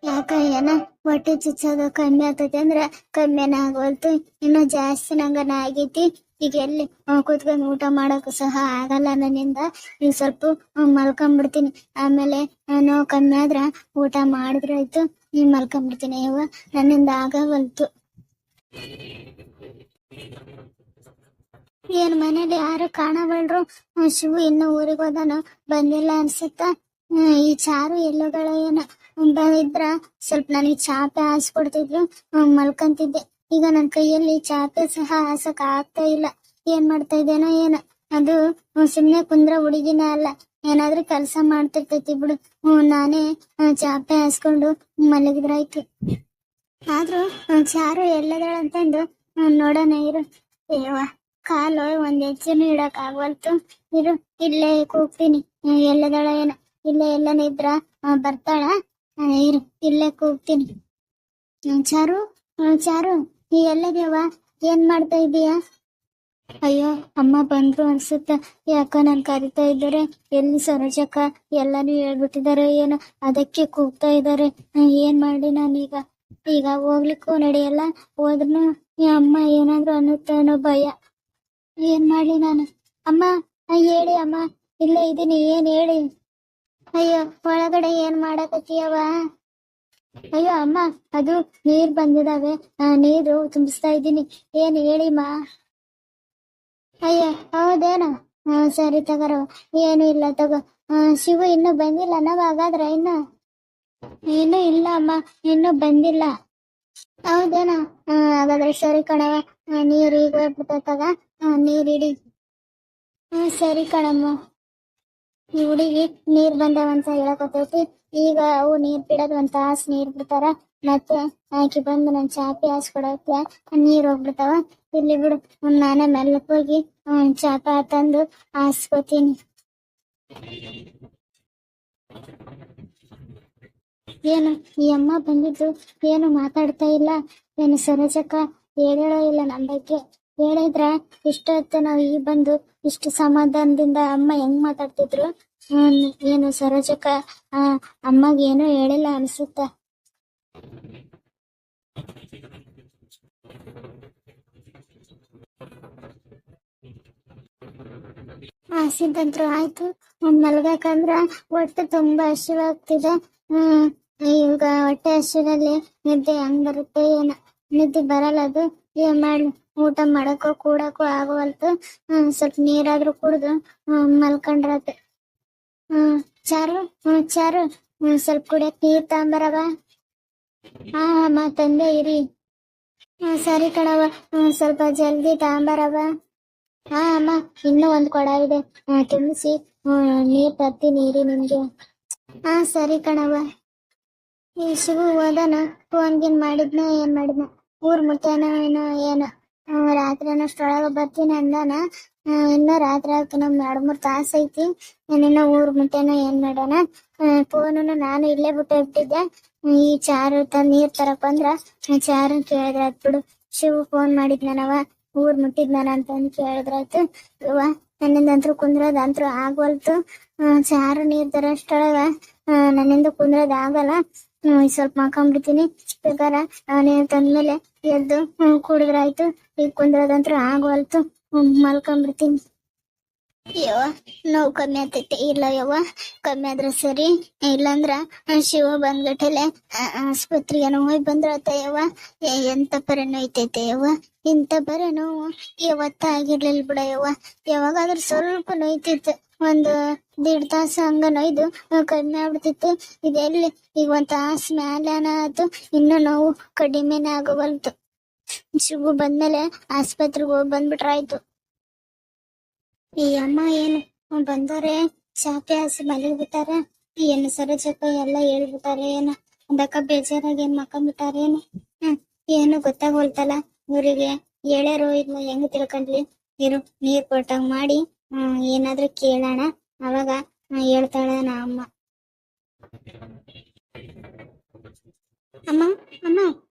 ಯಾಕ ಏನ ಹೊಟ್ಟೆ ಚುಚ್ಚೋದು ಕಮ್ಮಿ ಆಗ್ತೈತಿ ಅಂದ್ರ ಕಮ್ಮಿನ ಆಗೋಲ್ತು, ಇನ್ನು ಜಾಸ್ತಿ ನಂಗನ ಆಗೈತಿ. ಈಗ ಎಲ್ಲಿ ಕೂತ್ಕೊಂಡು ಊಟ ಮಾಡಕ್ ಸಹ ಆಗಲ್ಲ ನನ್ನಿಂದ. ಈಗ ಸ್ವಲ್ಪ ಮಲ್ಕೊಂಡ್ಬಿಡ್ತೀನಿ. ಆಮೇಲೆ ನೋವು ಕಮ್ಮಿ ಆದ್ರ ಊಟ ಮಾಡಿದ್ರಾಯ್ತು. ಈಗ ಮಲ್ಕೊಂಡ್ಬಿಡ್ತೀನಿ. ಇವ ನನ್ನಿಂದ ಆಗವಲ್ತು. ಏನ್ ಮನೇಲಿ ಯಾರು ಕಾಣಬಲ್ರು? ಶಿವು ಇನ್ನು ಊರಿಗೆ ಹೋದನು, ಬಂದಿಲ್ಲ ಅನ್ಸುತ್ತ. ಈ ಚಾರು ಎಲ್ಲೋಗಳ ಏನ ಬಂದಿದ್ರ ಸ್ವಲ್ಪ ನನಗೆ ಚಾಪೆ ಹಾಸ್ಕೊಡ್ತಿದ್ರು, ಮಲ್ಕಂತಿದ್ದೆ. ಈಗ ನನ್ನ ಕೈಯಲ್ಲಿ ಚಾಪೆ ಸಹ ಹಾಸಕ್ ಆಗ್ತಾ ಇಲ್ಲ. ಏನ್ ಮಾಡ್ತಾ ಇದ್ದೇನೋ ಏನ. ಅದು ಸುಮ್ನೆ ಕುಂದ್ರ ಹುಡುಗಿನ ಅಲ್ಲ, ಏನಾದ್ರೂ ಕೆಲಸ ಮಾಡ್ತಿರ್ತೈತಿ ಬಿಡು. ನಾನೇ ಚಾಪೆ ಹಾಸ್ಕೊಂಡು ಮಲಗಿದ್ರಾಯ್ತು. ಆದ್ರೂ ಚಾರು ಎಲ್ಲದಳಂತಂದು ನೋಡೋಣ ಇರು. ಅಯ್ಯವ್ವ, ಕಾಲು ಒಂದ್ ಹೆಜ್ಜೆನೂ ಇಡಕ್ ಆಗವಲ್ತು. ಇರು, ಇಲ್ಲೇ ಕೂಗ್ತೀನಿ. ಎಲ್ಲದಳ ಏನ ಇಲ್ಲೇ ಎಲ್ಲನ ಇದ್ರ ಬರ್ತಾಳ. ಇರು, ಇಲ್ಲೇ ಕೂಗ್ತೀನಿ. ಚಾರು, ಚಾರು, ನೀ ಎಲ್ಲದ್ಯವ? ಏನ್ ಮಾಡ್ತಾ ಇದೀಯಾ? ಅಯ್ಯೋ, ಅಮ್ಮ ಬಂದ್ರು ಅನ್ಸುತ್ತ. ಯಾಕ ನನ್ ಕರಿತಾ ಇದ್ದಾರೆ. ಎಲ್ಲಿ ಸರೋಜಕ್ಕ? ಎಲ್ಲಾನು ಹೇಳ್ಬಿಟ್ಟಿದ್ದಾರೆ ಏನೋ, ಅದಕ್ಕೆ ಕೂಗ್ತಾ ಇದ್ದಾರೆ. ಏನ್ ಮಾಡ್ಲಿ ನಾನೀಗ? ಈಗ ಹೋಗ್ಲಿಕ್ಕೂ ನಡೆಯಲ್ಲ, ಹೋದ್ರೂ ಅಮ್ಮ ಏನಾದ್ರು ಅನ್ನುತ್ತೆ ಅನ್ನೋ ಭಯ. ಏನ್ ಮಾಡ್ಲಿ ನಾನು? ಅಮ್ಮ, ಹೇಳಿ ಅಮ್ಮ, ಇಲ್ಲೇ ಇದೀನಿ, ಏನ್ ಹೇಳಿ? ಅಯ್ಯೋ, ಒಳಗಡೆ ಏನ್ ಮಾಡಕತ್ತೀಯವ? ಅಯ್ಯೋ ಅಮ್ಮ, ಅದು ನೀರ್ ಬಂದಿದಾವೆ, ನೀರು ತುಂಬಿಸ್ತಾ ಇದ್ದೀನಿ. ಏನ್ ಹೇಳಿಮ್ಮ? ಅಯ್ಯೋ, ಹೌದೇನ? ಸರಿ ತಗರೋ, ಏನು ಇಲ್ಲ ತಗೋ. ಶಿವು ಇನ್ನು ಬಂದಿಲ್ಲ ನಾವ್? ಹಾಗಾದ್ರೆ ಇನ್ನು ಇಲ್ಲ ಅಮ್ಮ, ಇನ್ನು ಬಂದಿಲ್ಲ. ಹೌದೇನ? ಹಾಗಾದ್ರೆ ಸರಿ ಕಣವ, ನೀರ್ ಈಗ ಹೋಗ್ಬಿಟ್ಟೈತಗ, ನೀರ್ ಇಡಿ. ಸರಿ ಕಣಮ್ಮ. ಈ ಹುಡುಗಿ ನೀರ್ ಬಂದವಂತ ಹೇಳಕತ್ತೈತಿ. ಈಗ ಅವು ನೀರ್ ಬಿಡೋದು ಒಂದ್ ತಾಸ್ ನೀರ್ ಬಿಡ್ತಾರ, ಮತ್ತೆ ಆಕಿ ಬಂದು ನನ್ ಚಾಪಿ ಹಾಸ್ಕೊಡಕ್ಕೆ ನೀರ್ ಹೋಗ್ಬಿಡ್ತಾವ. ಇಲ್ಲಿ ಬಿಡು, ನಾನೇ ಮೆಲ್ಲಕ್ ಹೋಗಿ ಚಾಪ ತಂದು ಹಾಸ್ಕೋತೀನಿ. ಏನು ಈ ಅಮ್ಮ ಬಂದಿದ್ದು ಏನು ಮಾತಾಡ್ತಾ ಇಲ್ಲ? ಏನು ಸರೋಜಕ್ಕ ಹೇಳೋ ಇಲ್ಲ ನಮ್ ಬಗ್ಗೆ? ಹೇಳಿದ್ರ ಇಷ್ಟೊತ್ತು ನಾವು ಈ ಬಂದು ಇಷ್ಟು ಸಮಾಧಾನದಿಂದ ಅಮ್ಮ ಹೆಂಗ್ ಮಾತಾಡ್ತಿದ್ರು. ಏನು ಸರೋಜಕ್ಕ ಅಮ್ಮಗ್ ಏನೂ ಹೇಳಿಲ್ಲ ಅನ್ಸುತ್ತ. ಹಾಸಿದಂತ್ರು ಆಯ್ತು. ಮಲ್ಗಕಂದ್ರ ಹೊಟ್ಟೆ ತುಂಬಾ ಹಸಿವಾಗ್ತಿದೆ. ಈಗ ಹೊಟ್ಟೆ ಹಸಿರಲ್ಲಿ ನಿದ್ದೆ ಹೆಂಗ್ ಬರುತ್ತೆ ಏನ? ನಿದ್ದೆ ಬರಲ್ಲ. ಅದು ಏನ್ ಮಾಡ್ಲಿ? ಊಟ ಮಾಡಕ್ಕೋ ಕೂಡಕ್ಕೂ ಆಗವಲ್ತು. ಸ್ವಲ್ಪ ನೀರಾದ್ರೂ ಕುಡ್ದು ಮಲ್ಕೊಂಡ್ರತ್ತೆ. ಚಾರು, ಚಾರು, ಸ್ವಲ್ಪ ಕುಡಿಯಕ್ ನೀರ್ ತಗೊಂಬರವ? ಅಮ್ಮ ತಂದೆ, ಇರಿ. ಸರಿ ಕಣವ, ಸ್ವಲ್ಪ ಜಲ್ದಿ ತಗೊಂಬರವ? ಅಮ್ಮ, ಇನ್ನೂ ಒಂದ್ ಕೊಡ ಇದೆ, ತುಂಬಿಸಿ ನೀರ್ ತರ್ತೀನಿ ಇರಿ ನಿಮ್ಗೆ. ಸರಿ ಕಣವ. ಈ ಶಿವು ಹೋದನ? ಫೋನ್ ಗಿನ್ ಮಾಡಿದ್ನ? ಏನ್ ಮಾಡಿದ್ನ? ಊರ್ ಮುಟ್ಟೇನೋ ಏನೋ ಏನೋ. ರಾತ್ರಿ ಅನ್ನೋಷ್ಟ್ರೊಳಗ ಬರ್ತೀನಿ ಅಂದಾನ. ಇನ್ನೂ ರಾತ್ರಿ ಆಗ್ತು, ನಮ್ 2-3 ತಾಸ ಐತಿ. ನಾನಿನ್ನ ಊರ್ ಮುಟ್ಟೇನೋ ಏನ್ ಮಾಡೋಣ. ಫೋನನ್ನು ನಾನು ಇಲ್ಲೇ ಬಿಟ್ಟಿದ್ದೆ. ಈ ಚಾರು ನೀರ್ ತರಕ್ ಬಂದ್ರ ಚಾರು ಕೇಳಿದ್ರಾಯ್ತು ಬಿಡು. ಶಿವು ಫೋನ್ ಮಾಡಿದ್ನವ, ಊರ್ ಮುಟ್ಟಿದ್ನಾನ ಅಂತಂದು ಕೇಳಿದ್ರಾಯ್ತು. ಇವ ನನ್ನಿಂದಂತ್ರು ಕುಂದ್ರದಂತ್ರು ಆಗ್ವಲ್ತು. ಚಾರು ನೀರ್ ತರಷ್ಟೊಳಗ ನನ್ನಿಂದ ಕುಂದ್ರದ ಆಗಲ್ಲ. ಸ್ವಲ್ಪ ಮಕ್ಕೊಂಡ್ಬಿಡ್ತೀನಿ. ಬೇಕಾರೆ ನೀರ್ ತಂದ್ಮೇಲೆ ಎದ್ದು ಕುಡಿದ್ರಾಯ್ತು. ಈಗ ಕುಂದ್ರದಂತ್ರು ಆಗವಲ್ತು, ಮಲ್ಕೊಂಡ್ಬಿಡ್ತೀನಿ. ಯವ್ವ, ನೋವು ಕಮ್ಮಿ ಆಗ್ತೈತೆ ಇಲ್ಲ ಯವ್ವ? ಕಮ್ಮಿ ಆದ್ರೆ ಸರಿ, ಇಲ್ಲಾಂದ್ರ ಶಿವ ಬಂದ್ಗಟ್ಟಲೆ ಆಸ್ಪತ್ರೆಗೆ ಹೋಗಿ ಬಂದ್ರತ್ತ ಯವ್ವ. ಎಂತ ಪರಿ ನೋಯ್ತೈತೆ ಯವ್ವ, ಇಂಥ ಬರೀ ನೋವು ಯಾವತ್ತಾಗಿರ್ಲಿಲ್ಲ ಬಿಡ ಯವ್ವ. ಯಾವಾಗಾದ್ರೂ ಸ್ವಲ್ಪ ನೋಯ್ತಿತ್ತು, ಒಂದು 1.5 ತಾಸು ಹಂಗ ನೋಯ್ದು ಕಮ್ಮಿ ಆಗ್ಬಿಡ್ತಿತ್ತು. ಇದೆಲ್ಲಿ ಈಗ 1 ತಾಸು ಮ್ಯಾಲೇನ ಆಯ್ತು, ಇನ್ನೂ ನೋವು ಕಡಿಮೆನೇ ಆಗವಲ್ತು. ಶಿವು ಬಂದ್ಮೇಲೆ ಆಸ್ಪತ್ರೆಗೆ ಹೋಗಿ ಬಂದ್ಬಿಟ್ರಾಯ್ತು. ಈ ಅಮ್ಮ ಏನು ಬಂದವ್ರೆ ಚಾಪೆ ಹಾಸಿ ಮಲಗಿಬಿಟ್ಟಾರ. ಏನು ಸರೋಜಕ್ಕ ಎಲ್ಲ ಹೇಳ್ಬಿಟ್ಟಾರೆ ಏನು? ಅದಕ್ಕ ಬೇಜಾರಾಗಿ ಏನ್ ಮಕ್ಕೊಂಬಿಟ್ಟಾರೇನು? ಏನು ಗೊತ್ತಾಗೋಲ್ತಲ್ಲ ಊರಿಗೆ. ಹೇಳ್ಯಾರೋ ಇಲ್ಲ ಹೆಂಗ್ ತಿಳ್ಕೊಂಡ್ಲಿ? ಇರು, ನೀರ್ ಕೊಟ್ಟಂಗ್ ಮಾಡಿ ಏನಾದ್ರೂ ಕೇಳೋಣ, ಅವಾಗ ಹೇಳ್ತಾಳ ನಾ ಅಮ್ಮ. ಅಮ್ಮ, ಅಮ್ಮ,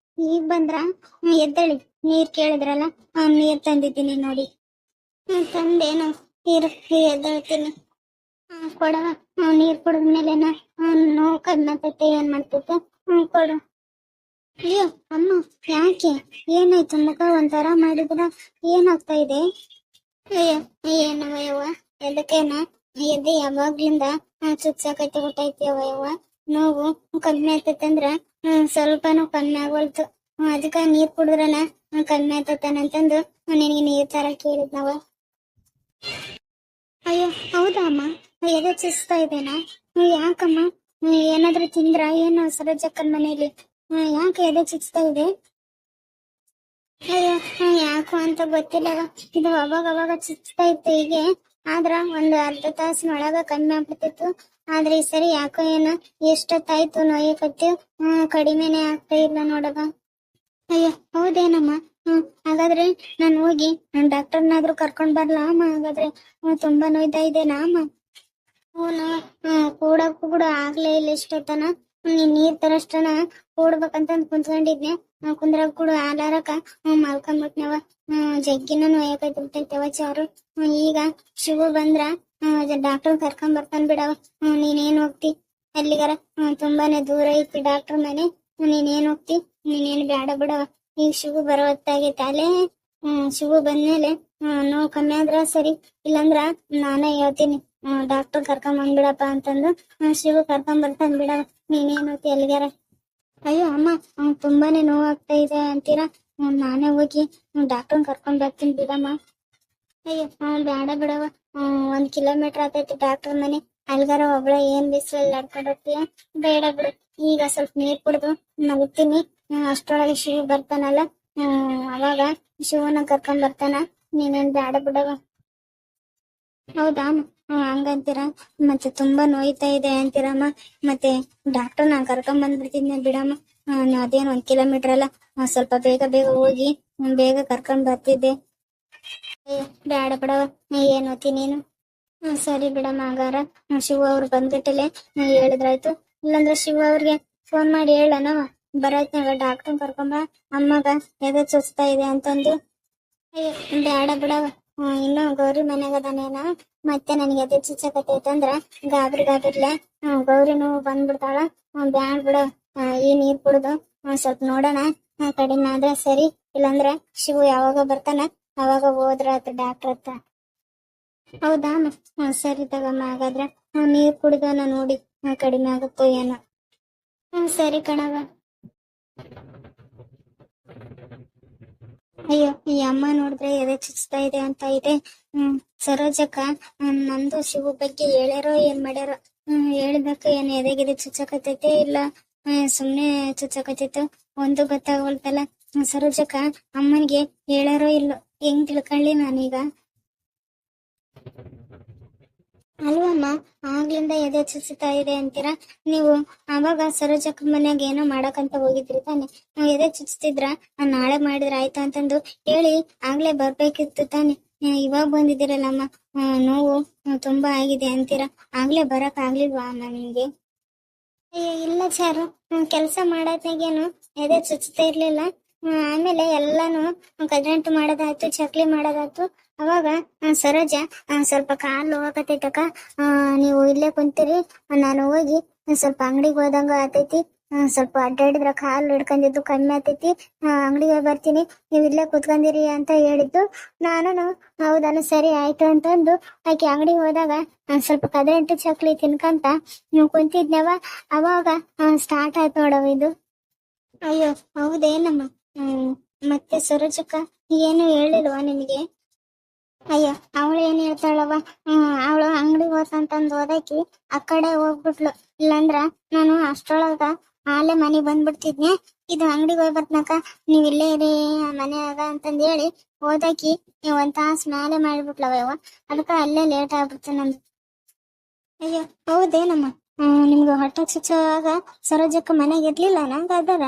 ಈಗ ಬಂದ್ರ? ಎದ್ದೇಳಿ, ನೀರ್ ಕೇಳಿದ್ರಲ್ಲ, ನೀರ್ ತಂದಿದ್ದೀನಿ ನೋಡಿ. ತಂದೇನು? ಇರು, ಎದ್ದೇಳ್ತೀನಿ. ಕೊಡವ. ನೀರ್ ಕುಡಿದ್ಮೇಲೆನ ನೋವು ಕಡಿಮೆ ಆಗ್ತೈತೆ. ಏನ್ ಮಾಡ್ತೈತೆ? ಕೊಡು. ಅಯ್ಯೋ ಅಮ್ಮ, ಯಾಕೆ? ಏನಾಯ್ತು? ಮುಖ ಒಂಥರ ಮಾಡಿದ್ರ ಏನಾಗ್ತಾ ಇದೆ? ಅಯ್ಯೋ, ಏನವ ಯವ್ವ? ಎದಕ್ಕೇನ? ಎದೆ ಯಾವಾಗ್ಲಿಂದ ಚುಚ್ಚಾಕೈತಿ ಬಿಟ್ಟೈತಿ ಯವ್ವ. ನೋವು ಕಮ್ಮಿ ಆಗ್ತೈತೆ ಅಂದ್ರ ಸ್ವಲ್ಪನೂ ಕಮ್ಮಿ ಆಗವಲ್ತು. ಅದಕ್ಕ ನೀರ್ ಕುಡಿದ್ರನ ಕಮ್ಮಿ ಆಗ್ತೈತೇನಂತಂದು ನಿನಗೆ ನೀರ್ ತರ ಕೇಳಿದ್ನವ. ಅಯ್ಯೋ ಹೌದಾ ಅಮ್ಮ? ಎದೆ ಚುಚ್ತಾ ಇದೇನಾ? ಯಾಕಮ್ಮ? ಏನಾದ್ರೂ ತಿಂದ್ರ ಏನು ಸರೋಜಕ್ಕನ್ ಮನೇಲಿ? ಯಾಕೆ ಎದೆ ಚುಚ್ತಾ ಇದೆ? ಅಯ್ಯೋ ಯಾಕೋ ಅಂತ ಗೊತ್ತಿಲ್ಲವ. ಇದು ಅವಾಗ ಅವಾಗ ಚುಚ್ತಾ ಇತ್ತು ಹೀಗೆ. ಆದ್ರ ಒಂದು ಅರ್ಧ ತಾಸಿನೊಳಗ ಕಮ್ಮಿ ಆಗ್ಬಿಡ್ತಿತ್ತು. ಆದ್ರೆ ಈ ಸರಿ ಯಾಕೋ ಏನೋ ಎಷ್ಟೊತ್ತಾಯ್ತು ನೋಯಕತ್ತಿ ಕಡಿಮೆನೆ ಆಗ್ತಾ ಇಲ್ಲ ನೋಡವ. ಅಯ್ಯೋ ಹೌದೇನಮ್ಮ? ಹಾಗಾದ್ರೆ ನಾನು ಹೋಗಿ ಡಾಕ್ಟರ್ನಾದ್ರೂ ಕರ್ಕೊಂಡ್ ಬರ್ಲಾ ಅಮ್ಮ? ಹಾಗಾದ್ರೆ ತುಂಬಾ ನೋಯ್ತಾ ಇದೆನಾ ಅಮ್ಮ? ಹೂನು. ಕೂಡಕ್ಕೂ ಕೂಡ ಆಗ್ಲೇ ಇಲ್ಲ ಇಷ್ಟೊತ್ತನ. ನೀರ್ ತರಷ್ಟನ ಕೂಡ್ಬೇಕಂತಂದ್ ಕುಂತ್ಕೊಂಡಿದ್ನೆ. ಕುಂದ್ರಾಗ ಕೂಡ ಆಲಾರಕ ಮಲ್ಕೊಂಡ್ಬಿಟ್ನವ. ಜಗ್ಗಿನ ನೋಯಕೈತಿ ಬಿಟ್ಟೈತವ ಚಾರು. ಈಗ ಶಿವು ಬಂದ್ರ ಡಾಕ್ಟರ್ ಕರ್ಕೊಂಡ್ ಬರ್ತಾನ ಬಿಡವ. ನೀನೇನ್ ಹೋಗ್ತಿ ಅಲ್ಲಿಗಾರ? ತುಂಬಾನೇ ದೂರ ಐತಿ ಡಾಕ್ಟರ್ ಮನೆ. ನೀನೇನ್ ಹೋಗ್ತಿ? ನೀನೇನ್ ಬ್ಯಾಡ ಬಿಡವ. ಈಗ ಶಿವು ಬರೋ ಹೊತ್ತಾಗೈತೆ ಅಲ್ಲೇ. ಶಿವು ಬಂದ್ಮೇಲೆ ನೋವು ಕಮ್ಮಿ ಆದ್ರ ಸರಿ, ಇಲ್ಲಂದ್ರ ನಾನೇ ಹೇಳ್ತೀನಿ ಡಾಕ್ಟರ್ ಕರ್ಕೊಂಡ್ ಬಂದ್ಬಿಡಪ್ಪ ಅಂತಂದು. ಶಿವು ಕರ್ಕೊಂಡ್ ಬರ್ತಾನ ಬಿಡವ. ನೀನೇನ್ ಹೋಗ್ತಿ ಅಲ್ಲಿಗಾರ? ಅಯ್ಯೋ ಅಮ್ಮ, ತುಂಬಾನೇ ನೋವು ಆಗ್ತಾ ಇದೆ ಅಂತೀರಾ? ನಾನೇ ಹೋಗಿ ಡಾಕ್ಟರ್ ಕರ್ಕೊಂಡ್ ಬರ್ತೀನಿ ಬಿಡಮ್ಮ. ಅಯ್ಯೋ ಬ್ಯಾಡ ಬಿಡವ. 1 ಕಿಲೋಮೀಟರ್ ಆತೈತಿ ಡಾಕ್ಟರ್ ಮನೆ. ಅಲ್ಗಾರ ಒಬ್ಳ ಏನ್ ಬಿಸಿಲಲ್ಲಿ ನಡ್ಕೊಂಡ್ ಹೋಗ್ತೀಯ? ಬೇಡ ಬಿಡು. ಈಗ ಸ್ವಲ್ಪ ನೀರ್ ಕುಡ್ದು ಮಲಗ್ತೀನಿ. ಅಷ್ಟರೊಳಗೆ ಶಿವ ಬರ್ತಾನಲ್ಲ, ಅವಾಗ ಶಿವನ ಕರ್ಕೊಂಡ್ ಬರ್ತಾನ. ನೀನೇನ್ ಬ್ಯಾಡ ಬಿಡವ. ಹೌದಾ? ಹಂಗಂತೀರ? ಮತ್ತೆ ತುಂಬಾ ನೋಯ್ತಾ ಇದೆ ಅಂತೀರಮ್ಮ. ಮತ್ತೆ ಡಾಕ್ಟರ್ ನಾನ್ ಕರ್ಕೊಂಡ್ ಬಂದ್ಬಿಡ್ತಿದ್ನ ಬಿಡಮ್ಮ. ಅದೇನ್ 1 ಕಿಲೋಮೀಟರ್ ಅಲ್ಲ, ಸ್ವಲ್ಪ ಬೇಗ ಬೇಗ ಹೋಗಿ ಬೇಗ ಕರ್ಕೊಂಡ್ ಬರ್ತಿದ್ದೆ. ಬ್ಯಾಡ ಬಿಡವ. ಏನ್ ಓದ್ತಿ ನೀನು? ಸರಿ ಬಿಡಮ್ಮ. ಹಾಗಾರ ಶಿವ ಅವ್ರು ಬಂದ್ಬಿಟ್ಟಲೆ ಹೇಳಿದ್ರಾಯ್ತು. ಇಲ್ಲಾಂದ್ರೆ ಶಿವ ಅವ್ರಿಗೆ ಫೋನ್ ಮಾಡಿ ಹೇಳನವ ಬರತ್ನಾಗ ಡಾಕ್ಟರ್ ಕರ್ಕೊಂಬ, ಅಮ್ಮಗ ಎದೆ ಚುಚ್ತಾ ಇದೆ ಅಂತಂದು. ಬ್ಯಾಡ ಬಿಡವ. ಇನ್ನು ಗೌರಿ ಮನೆಗದಾನೇನ? ಮತ್ತೆ ನನಗೆ ಎದೆ ಚುಚ್ಚಕತ್ತೈತಂದ್ರ ಗಾಬರಿಲೆ ಗೌರಿನೂ ಬಂದ್ಬಿಡ್ತಾಳ. ಬ್ಯಾಡ್ ಬಿಡ. ಈ ನೀರ್ ಕುಡ್ದು ಸ್ವಲ್ಪ ನೋಡೋಣ, ಕಡಿಮೆ ಆದ್ರೆ ಸರಿ, ಇಲ್ಲಾಂದ್ರ ಶಿವು ಯಾವಾಗ ಬರ್ತಾನ ಅವಾಗ ಹೋದ್ರ ಡಾಕ್ಟರ್ ಹತ್ರ. ಹೌದಾ? ಸರಿ ತಗಮ್ಮ. ಹಾಗಾದ್ರೆ ನೀರ್ ಕುಡಿದನ ನೋಡಿ ಕಡಿಮೆ ಆಗುತ್ತೋ ಏನೋ. ಸರಿ ಕಣವ. ಅಯ್ಯೋ ಈ ಅಮ್ಮ ನೋಡಿದ್ರೆ ಎದೆ ಚುಚ್ತಾ ಇದೆ ಅಂತ ಇದೆ. ಸರೋಜಕ್ಕ ನಂದು ಶಿವು ಬಗ್ಗೆ ಹೇಳ್ಯಾರೋ ಏನ್ ಮಾಡ್ಯಾರೋ. ಹೇಳಿದಕ್ಕ ಏನ್ ಎದೆಗೆದೆ ಚುಚ್ಚಕತೈತೆ ಇಲ್ಲ ಸುಮ್ನೆ ಚುಚ್ಚಕತೈತು ಒಂದು ಗೊತ್ತಾಗವಲ್ತಲ್ಲ. ಸರೋಜಕ್ಕ ಅಮ್ಮನ್ಗೆ ಹೇಳ್ಯಾರೋ ಇಲ್ಲೋ, ಹೆಂಗ್ ತಿಳ್ಕೊಳ್ಳಿ ನಾನೀಗ? ಅಲ್ವಮ್ಮ, ಆಗ್ಲಿಂದ ಎದೆ ಚುಚ್ಚುತ್ತಾ ಇದೆ ಅಂತೀರಾ ನೀವು? ಅವಾಗ ಸರೋಜಕ್ಕ ಮನ್ಯಾಗ ಏನೋ ಮಾಡಕಂತ ಹೋಗಿದ್ರಿ ತಾನೆ? ಎದೆ ಚುಚ್ತಿದ್ರ ನಾಳೆ ಮಾಡಿದ್ರ ಆಯ್ತು ಅಂತಂದು ಹೇಳಿ ಆಗ್ಲೇ ಬರ್ಬೇಕಿತ್ತು ತಾನೆ. ಇವಾಗ ಬಂದಿದ್ದೀರಲ್ಲಮ್ಮ, ನೋವು ತುಂಬಾ ಆಗಿದೆ ಅಂತೀರಾ, ಆಗ್ಲೇ ಬರಕ್ ಆಗ್ಲಿಲ್ವಾ ಅಮ್ಮ ನಿಮ್ಗೆ? ಇಲ್ಲ ಚಾರು, ಕೆಲ್ಸ ಮಾಡತ್ನಾಗೇನು ಎದೆ ಚುಚ್ತಾ ಇರ್ಲಿಲ್ಲ. ಆಮೇಲೆ ಎಲ್ಲಾನು ಕಡ್ರಂಟು ಮಾಡೋದಾಯ್ತು, ಚಕ್ಲಿ ಮಾಡೋದಾಯ್ತು. ಅವಾಗ ಸರೋಜ ಸ್ವಲ್ಪ ಕಾಲು ಹೋಗಕತ್ತೈತಕ್ಕ, ನೀವು ಇಲ್ಲೇ ಕುಂತೀರಿ, ನಾನು ಹೋಗಿ ಸ್ವಲ್ಪ ಅಂಗಡಿಗೆ ಹೋದಂಗ ಆತೈತಿ, ಸ್ವಲ್ಪ ಅಡ್ಡಾಡಿದ್ರ ಕಾಲು ಹಿಡ್ಕೊಂಡಿದ್ದು ಕಮ್ಮಿ ಆತೈತಿ, ಅಂಗಡಿಗೆ ಬರ್ತೀನಿ, ನೀವು ಇಲ್ಲೇ ಕುತ್ಕೊಂಡಿರಿ ಅಂತ ಹೇಳಿದ್ದು. ನಾನು ಹೌದಾನು ಸರಿ ಆಯ್ತು ಅಂತಂದು ಆಕೆ ಅಂಗಡಿಗೆ ಹೋದಾಗ ಸ್ವಲ್ಪ ಕದ್ರಂಟು ಚಕ್ಲಿ ತಿನ್ಕಂತ ನೀವು ಕುಂತಿದ್ನವ. ಅವಾಗ ಸ್ಟಾರ್ಟ್ ಆಯ್ತು ನೋಡವ ಇದು. ಅಯ್ಯೋ ಹೌದೇನಮ್ಮ? ಮತ್ತೆ ಸರೋಜಕ್ಕ ಏನು ಹೇಳಿಲ್ವಾ ನಿಮಗೆ? ಅಯ್ಯೋ ಅವಳು ಏನ್ ಹೇಳ್ತಾಳವ? ಅವಳು ಅಂಗಡಿಗೆ ಹೋತಂತಂದು ಹೋದಕಿ ಆ ಕಡೆ ಹೋಗ್ಬಿಟ್ಲು. ಇಲ್ಲಾಂದ್ರ ನಾನು ಅಷ್ಟ್ರೊಳಗ ಆಲೆ ಮನೆಗ್ ಬಂದ್ಬಿಡ್ತಿದ್ನೆ. ಇದು ಅಂಗಡಿಗೆ ಹೋಗಿ ಬರ್ತನಕ, ನೀವ್ ಇಲ್ಲೇ ಇರಿ ಮನ್ಯಾಗ ಅಂತಂದ್ ಹೇಳಿ ಹೋದಕಿ 1 ತಾಸು ಮ್ಯಾಲೆ ಮಾಡಿಬಿಟ್ಲವ ಯವ್ವ. ಅದಕ್ಕ ಅಲ್ಲೇ ಲೇಟ್ ಆಗ್ಬಿಡ್ತು ನಂದು. ಅಯ್ಯೋ ಹೌದೇನಮ್ಮ? ನಿಮ್ಗೆ ಹೊಟ್ಟೆ ಚುಚ್ಚುವಾಗ ಸರೋಜಕ್ಕ ಮನೆಗೆ ಇರ್ಲಿಲ್ಲ ನಂಗಾದಾರ?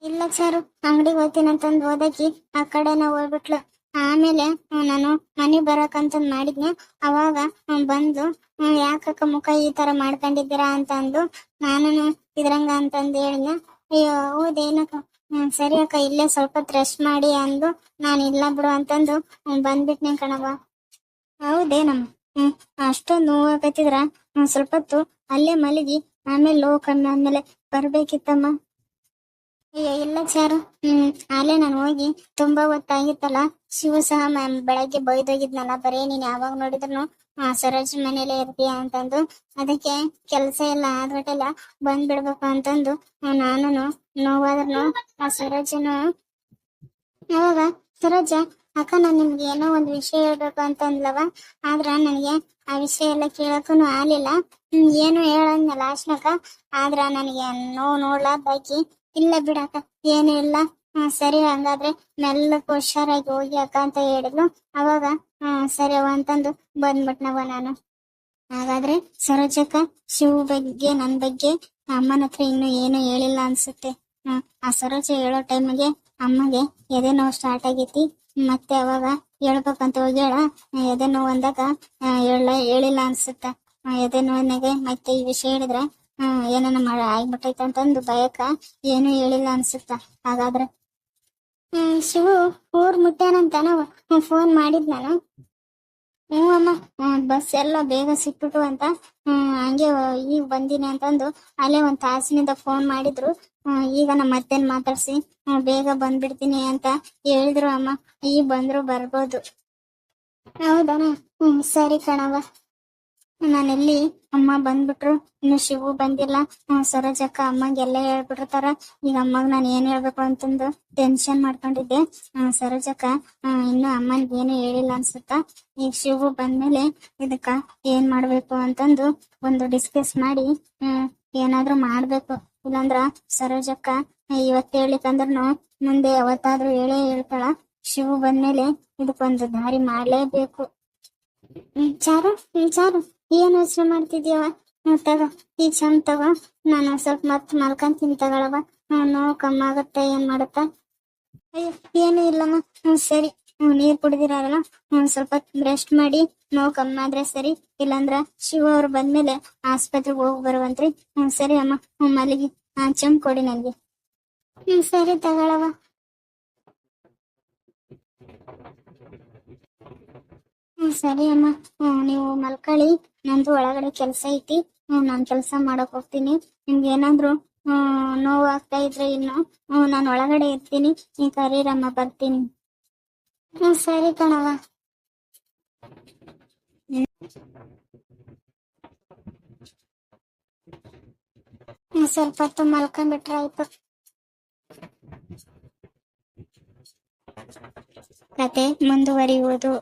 ಇಲ್ಲ ಚಾರು, ಅಂಗಡಿಗೆ ಹೋಗ್ತೀನಂತಂದು ಹೋದಕಿ ಆ ಕಡೆನ ಹೋಗ್ಬಿಟ್ಲು. ಆಮೇಲೆ ನಾನು ಮನೆಗ್ ಬರಕಂತಂದ್ ಮಾಡಿದ್ನೆ. ಅವಾಗ ಬಂದು ಯಾಕಕ್ಕ ಮುಖ ಈ ತರ ಮಾಡ್ಕೊಂಡಿದ್ದೀರಾ ಅಂತಂದು ನಾನು ಇದ್ರಂಗ ಅಂತಂದು ಹೇಳಿದ್ನ. ಅಯ್ಯೋ ಹೌದೇನಕ್ಕ? ಸರಿ ಅಕ್ಕ, ಇಲ್ಲೇ ಸ್ವಲ್ಪ ರೆಸ್ಟ್ ಮಾಡಿ ಅಂದು ನಾನು ಇಲ್ಲ ಬಿಡು ಅಂತಂದು ಬಂದ್ಬಿಟ್ನೆ ಕಣವ. ಹೌದೇನಮ್ಮ? ಹ್ಮ್ ಅಷ್ಟೊಂದು ನೋವಾಗತ್ತಿದ್ರ ಸ್ವಲ್ಪ ಹೊತ್ತು ಅಲ್ಲೇ ಮಲಗಿ ಆಮೇಲೆ ನೋವು ಕಮ್ಮಿ ಆದ್ಮೇಲೆ ಬರ್ಬೇಕಿತ್ತಮ್ಮ. ಅಯ್ಯೋ ಇಲ್ಲ ಚಾರು. ಅಲ್ಲೇ ನಾನು ಹೋಗಿ ತುಂಬಾ ಹೊತ್ತಾಗಿತ್ತಲ್ಲ. ಶಿವ ಸಹ ಬೆಳಗ್ಗೆ ಬೈದೋಗಿದ್ನಲ್ಲ, ಬರೀ ನೀನ್ ಯಾವಾಗ ನೋಡಿದ್ರು ಸರೋಜ್ ಮನೇಲೆ ಇರ್ತೀಯ ಅಂತಂದು. ಅದಕ್ಕೆ ಕೆಲ್ಸ ಎಲ್ಲ ಆದ್ಬಿಟ್ಟೆಲ್ಲ ಬಂದ್ ಬಿಡ್ಬೇಕು ಅಂತಂದು ನಾನು ನೋವಾದ್ರೂ ಆ ಸರೋಜನು ಅವಾಗ ಸರೋಜ ಅಕ್ಕ ನಾನ್ ನಿಮ್ಗೆ ಏನೋ ಒಂದ್ ವಿಷಯ ಹೇಳ್ಬೇಕು ಅಂತಂದ್ಲವ. ಆದ್ರ ನನಗೆ ಆ ವಿಷಯ ಎಲ್ಲ ಕೇಳಕ್ಕೂ ಆಗ್ಲಿಲ್ಲ. ಏನು ಹೇಳಂದ್ನಲ್ಲ ಅಶ್ನಕ. ಆದ್ರ ನನಗೆ ನೋಡ್ಲಾರ್ದಾಕಿ ಇಲ್ಲ ಬಿಡಕ್ಕ ಏನು ಇಲ್ಲ, ಸರಿ ಹಂಗಾದ್ರೆ ಮೆಲ್ಲಕ್ ಹುಷಾರಾಗಿ ಹೋಗಿ ಅಕ್ಕ ಅಂತ ಹೇಳಿದ್ಲು. ಅವಾಗ ಸರಿ ಅವ ಅಂತಂದು ಬಂದ್ಬಿಟ್ನವ ನಾನು. ಹಾಗಾದ್ರೆ ಸರೋಜಕ್ಕ ಶಿವ ಬಗ್ಗೆ ನನ್ ಬಗ್ಗೆ ಅಮ್ಮನ ಹತ್ರ ಇನ್ನು ಏನು ಹೇಳಿಲ್ಲ ಅನ್ಸುತ್ತೆ. ಆ ಸರೋಜ ಹೇಳೋ ಟೈಮಿಗೆ ಅಮ್ಮಗೆ ಎದೆ ನೋವು ಸ್ಟಾರ್ಟ್ ಆಗೈತಿ. ಮತ್ತೆ ಅವಾಗ ಹೇಳ್ಬೇಕಂತ ಹೋಗ್ಯಾಳ. ಎದೆ ನೋವು ಅಂದಾಗ ಹೇಳಿಲ್ಲ ಅನ್ಸುತ್ತ. ಎದೆ ನೋವಿನಾಗೆ ಮತ್ತೆ ಈ ವಿಷಯ ಹೇಳಿದ್ರೆ ಏನನ್ನ ಆಗ್ಬಿಟ್ಟೈತೆ ಅಂತಂದು ಭಯಕ್ಕ ಏನು ಹೇಳಿಲ್ಲ ಅನ್ಸುತ್ತ. ಹಾಗಾದ್ರೆ ಶಿವು ಊರ್ ಮುಟ್ಟ್ಯಾನಂತ ನಾವು ಫೋನ್ ಮಾಡಿದ್ ನಾನು. ಹ್ಞೂ ಅಮ್ಮ, ಬಸ್ ಎಲ್ಲ ಬೇಗ ಸಿಕ್ಬಿಟ್ಟು ಅಂತ ಹಂಗೆ ಈಗ ಬಂದಿನಿ ಅಂತಂದು ಅಲ್ಲೇ ಒಂದ್ ತಾಸಿನಿಂದ ಫೋನ್ ಮಾಡಿದ್ರು. ಈಗ ನಮ್ಮ ಅತ್ತೆನ್ ಮಾತಾಡ್ಸಿ ಬೇಗ ಬಂದ್ಬಿಡ್ತೀನಿ ಅಂತ ಹೇಳಿದ್ರು ಅಮ್ಮ. ಈಗ ಬಂದ್ರು ಬರ್ಬೋದು. ಹೌದಾ? ಸರಿ ಕಣವ. ನಾನೆಲ್ಲಿ ಅಮ್ಮ ಬಂದ್ಬಿಟ್ರು, ಇನ್ನು ಶಿವು ಬಂದಿಲ್ಲ. ಸರೋಜಕ್ಕ ಅಮ್ಮಗೆಲ್ಲ ಹೇಳ್ಬಿಟ್ಟಿರ್ತಾರ. ಈಗ ಅಮ್ಮಗ್ ನಾನು ಏನ್ ಹೇಳ್ಬೇಕು ಅಂತಂದು ಟೆನ್ಷನ್ ಮಾಡ್ಕೊಂಡಿದ್ದೆ. ಸರೋಜಕ್ಕ ಇನ್ನು ಅಮ್ಮನಿಗೆ ಏನು ಹೇಳಿಲ್ಲ ಅನ್ಸುತ್ತ. ಈಗ ಶಿವು ಬಂದ್ಮೇಲೆ ಇದಕ್ಕ ಏನ್ ಮಾಡ್ಬೇಕು ಅಂತಂದು ಒಂದು ಡಿಸ್ಕಸ್ ಮಾಡಿ ಏನಾದ್ರೂ ಮಾಡ್ಬೇಕು. ಇಲ್ಲಾಂದ್ರ ಸರೋಜಕ್ಕ ಇವತ್ತು ಹೇಳಿಕಂದ್ರೂ ಮುಂದೆ ಯಾವತ್ತಾದ್ರೂ ಹೇಳ್ತಾಳ. ಶಿವು ಬಂದ್ಮೇಲೆ ಇದಕ್ಕೊಂದು ದಾರಿ ಮಾಡ್ಲೇಬೇಕು. ಚಾರು ಚಾರು ಏನ್ ಯೋಚನೆ ಮಾಡ್ತಿದ್ಯವ? ತಗೋ ಈ ಚಮ್ ತಗೋ. ನಾನು ಸ್ವಲ್ಪ ಮತ್ ಮಲ್ಕೊಂತೀನಿ ತಗೊಳವ. ನೋವು ಕಮ್ಮಿ ಆಗತ್ತೆ, ಏನ್ ಮಾಡತ್ತ? ಅಯ್ಯೋ ಏನು ಇಲ್ಲಮ್ಮ. ಸರಿ, ನೀರ್ ಕುಡಿದಿರಲ್ಲ, ಸ್ವಲ್ಪ ರೆಸ್ಟ್ ಮಾಡಿ ನೋವು ಕಮ್ಮಿ ಆದ್ರೆ ಸರಿ. ಇಲ್ಲಾಂದ್ರ ಶಿವ ಅವ್ರು ಬಂದ್ಮೇಲೆ ಆಸ್ಪತ್ರೆಗೆ ಹೋಗಿ ಬರುವಂತ್ರಿ. ಸರಿ ಅಮ್ಮ, ಮಲಗಿ. ಚಮ್ ಕೊಡಿ ನನ್ಗೆ. ಸರಿ ತಗೊಳವ. ಸರಿ ಅಮ್ಮ, ನೀವು ಮಲ್ಕಳಿ. ನಂದು ಒಳಗಡೆ ಕೆಲ್ಸ ಐತಿ. ನಾನ್ ಕೆಲ್ಸ ಮಾಡಕ್ ಹೋಗ್ತೀನಿ. ನಿಮ್ಗೆ ಏನಾದ್ರು ನೋವು ಆಗ್ತಾ ಇದ್ರೆ ಇನ್ನು ನಾನು ಒಳಗಡೆ ಇರ್ತೀನಿ. ನೀ ಕರೀರಮ್ಮ, ಬರ್ತೀನಿ. ಸರಿ ಕಣವ. ಸ್ವಲ್ಪ ಹೊತ್ತು ಮಲ್ಕೊಂಡ್ಬಿಟ್ರೆ ಆಯ್ತು. ಕತೆ ಮುಂದುವರಿಯುವುದು.